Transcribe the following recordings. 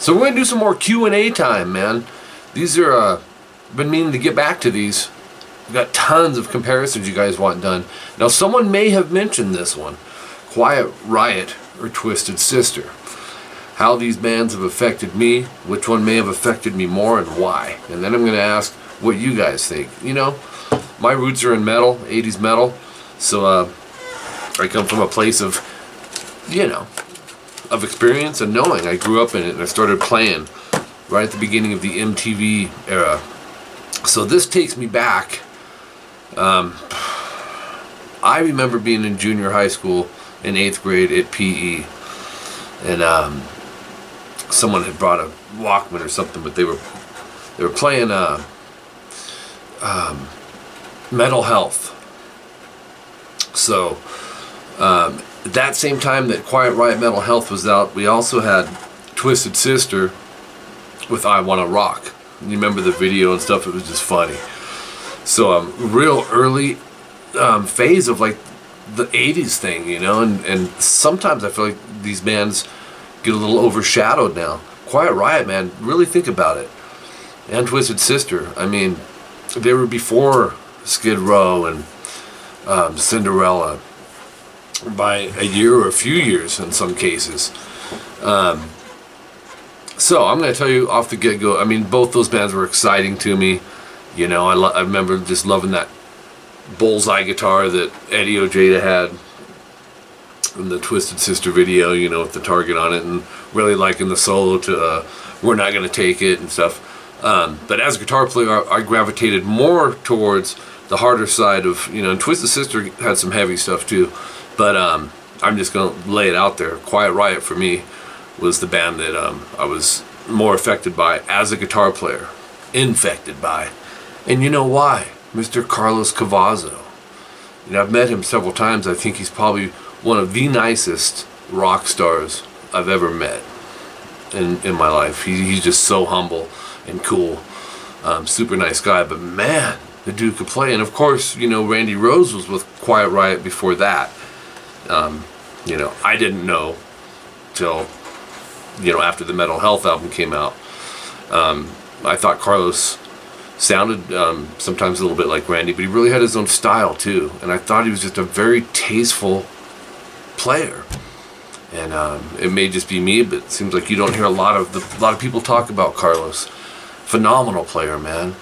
So we're gonna do some more Q&A time, man. These are been meaning to get back to these. We've got tons of comparisons you guys want done. Now someone may have mentioned this one, Quiet Riot or Twisted Sister. How these bands have affected me, which one may have affected me more, and why. And then I'm going to ask what you guys think. You know, my roots are in metal, 80s metal, so I come from a place of, you know, of experience and knowing. I grew up in it and I started playing right at the beginning of the MTV era. So this takes me back. I remember being in junior high school in 8th grade at PE, and someone had brought a Walkman or something, but they were playing Mental Health. So at that same time that Quiet Riot Mental Health was out, we also had Twisted Sister with I Wanna Rock. You remember the video and stuff? It was just funny. So real early phase of like the 80s thing, you know, and sometimes I feel like these bands get a little overshadowed now. Quiet Riot, man, really think about it. And Twisted Sister, I mean, they were before Skid Row and Cinderella by a year or a few years in some cases. So I'm going to tell you off the get-go, I mean, both those bands were exciting to me. You know, I remember just loving that bullseye guitar that Eddie Ojeda had in the Twisted Sister video, you know, with the target on it, and really liking the solo to We're Not Gonna Take It and stuff. But as a guitar player, I gravitated more towards the harder side of, you know, and Twisted Sister had some heavy stuff too. But I'm just going to lay it out there. Quiet Riot for me was the band that I was more affected by as a guitar player. Infected by. And you know why? Mr. Carlos Cavazo. You know, I've met him several times. I think he's probably one of the nicest rock stars I've ever met in my life. He's just so humble and cool. Super nice guy. But man, the dude could play. And of course, you know, Randy Rhoads was with Quiet Riot before that. You know, I didn't know till, you know, after the Mental Health album came out. I thought Carlos sounded sometimes a little bit like Randy, but he really had his own style too. And I thought he was just a very tasteful player. And it may just be me, but it seems like you don't hear a lot of people talk about Carlos. Phenomenal player, man.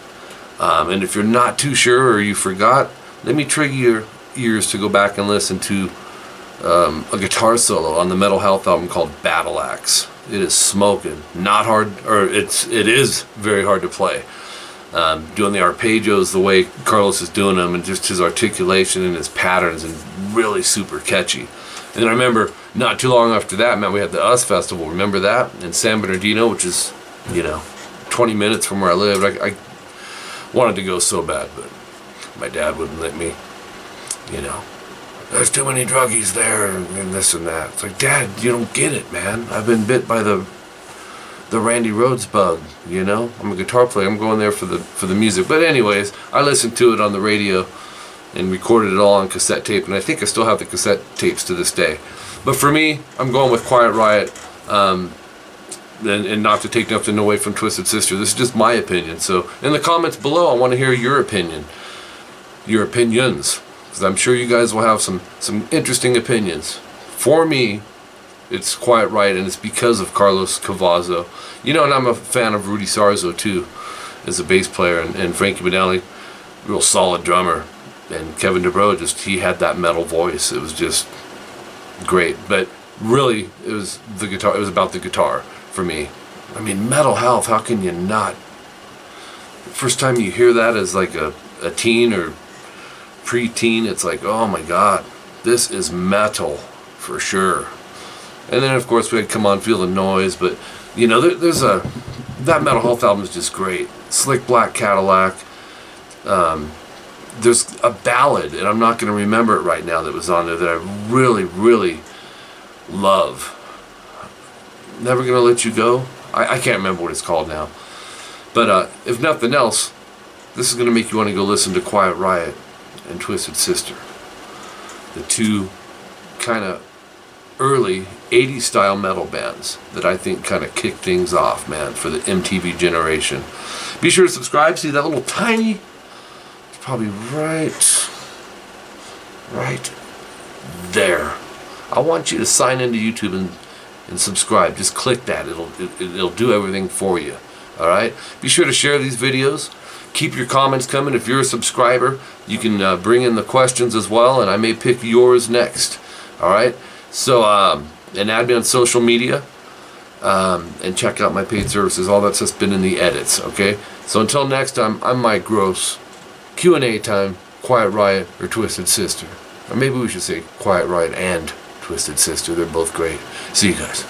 And if you're not too sure or you forgot, let me trigger your ears to go back and listen to a guitar solo on the Mental Health album called Battle Axe. It is smoking. Not hard, or it is very hard to play. Doing the arpeggios the way Carlos is doing them, and just his articulation and his patterns, and really super catchy. And I remember not too long after that, man, we had the US Festival. Remember that? In San Bernardino, which is, you know, 20 minutes from where I lived. I wanted to go so bad, but my dad wouldn't let me. You know, there's too many druggies there and this and that. It's like, Dad, you don't get it, man. I've been bit by the Randy Rhoads bug, you know? I'm a guitar player. I'm going there for the music. But anyways, I listened to it on the radio and recorded it all on cassette tape, and I think I still have the cassette tapes to this day. But for me, I'm going with Quiet Riot, and not to take nothing away from Twisted Sister. This is just my opinion. So in the comments below, I want to hear your opinion, your opinions, because I'm sure you guys will have some interesting opinions. For me, it's Quiet Riot, and it's because of Carlos Cavazo. You know, and I'm a fan of Rudy Sarzo too, as a bass player, and Frankie Banali, real solid drummer, and Kevin DuBrow, he had that metal voice. It was just great. But really, it was the guitar. It was about the guitar for me. I mean, Mental Health. How can you not? The first time you hear that as like a teen or pre-teen, it's like, oh my God, this is metal for sure. And then of course we had Come On Feel the Noise, but you know, that Mental Health album is just great. Slick Black Cadillac. There's a ballad, and I'm not going to remember it right now, that was on there that I really, really love. Never Gonna Let You Go. I can't remember what it's called now. But if nothing else, this is going to make you want to go listen to Quiet Riot and Twisted Sister. The two kind of early 80s style metal bands that I think kind of kick things off, man, for the MTV generation. Be sure to subscribe. See that little tiny, it's probably right there. I want you to sign into YouTube and subscribe. Just click that. It'll do everything for you. All right. Be sure to share these videos. Keep your comments coming. If you're a subscriber, you can bring in the questions as well, and I may pick yours next. All right. So and add me on social media, and check out my paid services. All that's just been in the edits. Okay. So until next time, I'm Mike Gross. Q&A time. Quiet Riot or Twisted Sister, or maybe we should say Quiet Riot and Twisted Sister. They're both great. See you guys.